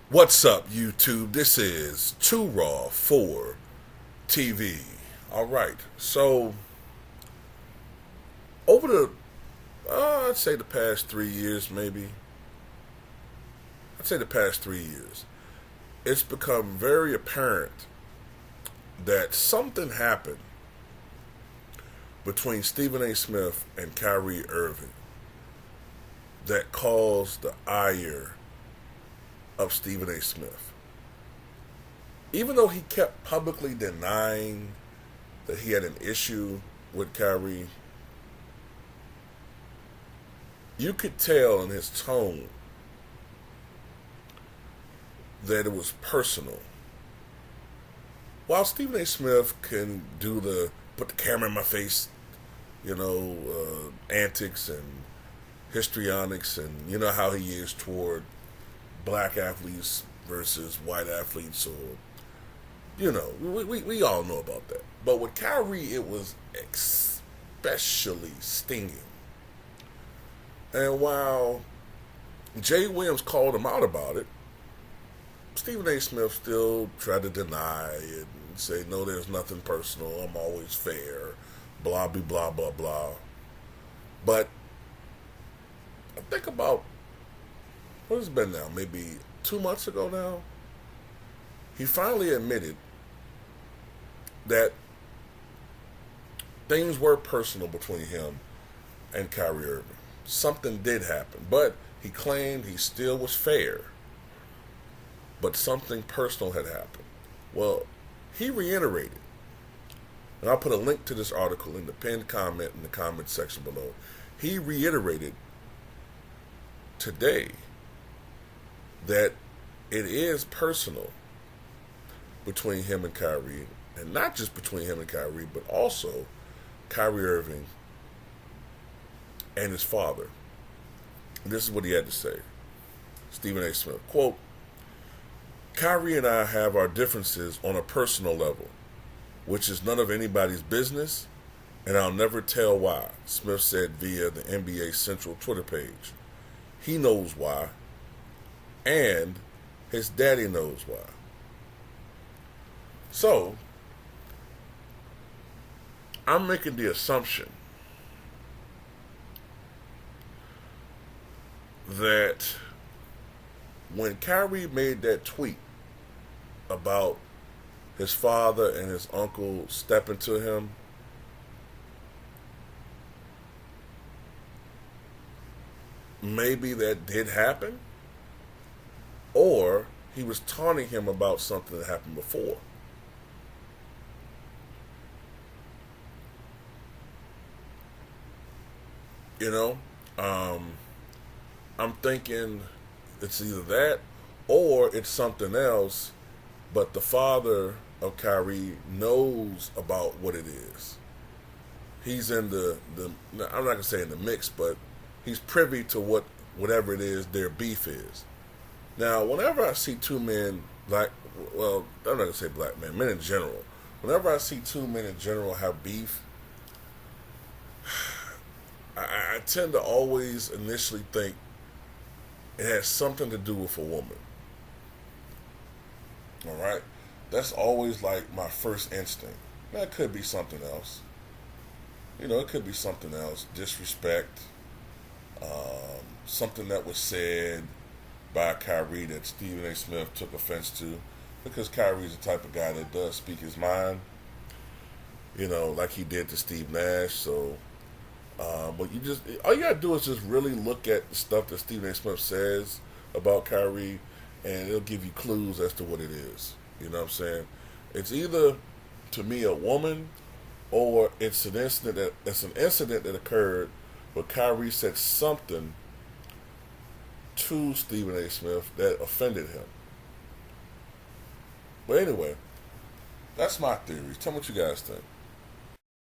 What's up, YouTube? This is Too Raw for TV. All right, so over I'd say the past 3 years, maybe. I'd say the past 3 years, it's become very apparent that something happened between Stephen A. Smith and Kyrie Irving that caused the ire of Stephen A. Smith. Even though he kept publicly denying that he had an issue with Kyrie, you could tell in his tone that it was personal. While Stephen A. Smith can do the put the camera in my face, antics and histrionics, and you know how he is toward black athletes versus white athletes, or we all know about that. But with Kyrie, it was especially stinging. And while Jay Williams called him out about it, Stephen A. Smith still tried to deny it and say, no, there's nothing personal. I'm always fair. Blah, blah, blah, blah, blah. But I think about, what has it been now? Maybe 2 months ago now? He finally admitted that things were personal between him and Kyrie Irving. Something did happen, but he claimed he still was fair. But something personal had happened. Well, he reiterated, and I'll put a link to this article in the pinned comment in the comment section below. He reiterated today that it is personal between him and Kyrie, and not just between him and Kyrie, but also Kyrie Irving and his father. This is what he had to say. Stephen A. Smith, quote, Kyrie and I have our differences on a personal level, which is none of anybody's business, and I'll never tell why, Smith said via the NBA Central Twitter page. He knows why, and his daddy knows why. So, I'm making the assumption that when Kyrie made that tweet about his father and his uncle stepping to him, maybe that did happen, or he was taunting him about something that happened before. You know, I'm thinking it's either that or it's something else, but the father of Kyrie knows about what it is. He's in I'm not going to say in the mix, but he's privy to whatever it is their beef is. Now, whenever I see two men, I'm not going to say black men, men in general, whenever I see two men in general have beef, I tend to always initially think it has something to do with a woman. All right? That's always like my first instinct. That could be something else. It could be something else. Disrespect. Something that was said by Kyrie that Stephen A. Smith took offense to. Because Kyrie's the type of guy that does speak his mind. Like he did to Steve Nash. So, but all you gotta do is just really look at the stuff that Stephen A. Smith says about Kyrie, and it'll give you clues as to what it is. You know what I'm saying? It's either, to me, a woman, or it's an incident that occurred where Kyrie said something to Stephen A. Smith that offended him. But anyway, that's my theory. Tell me what you guys think.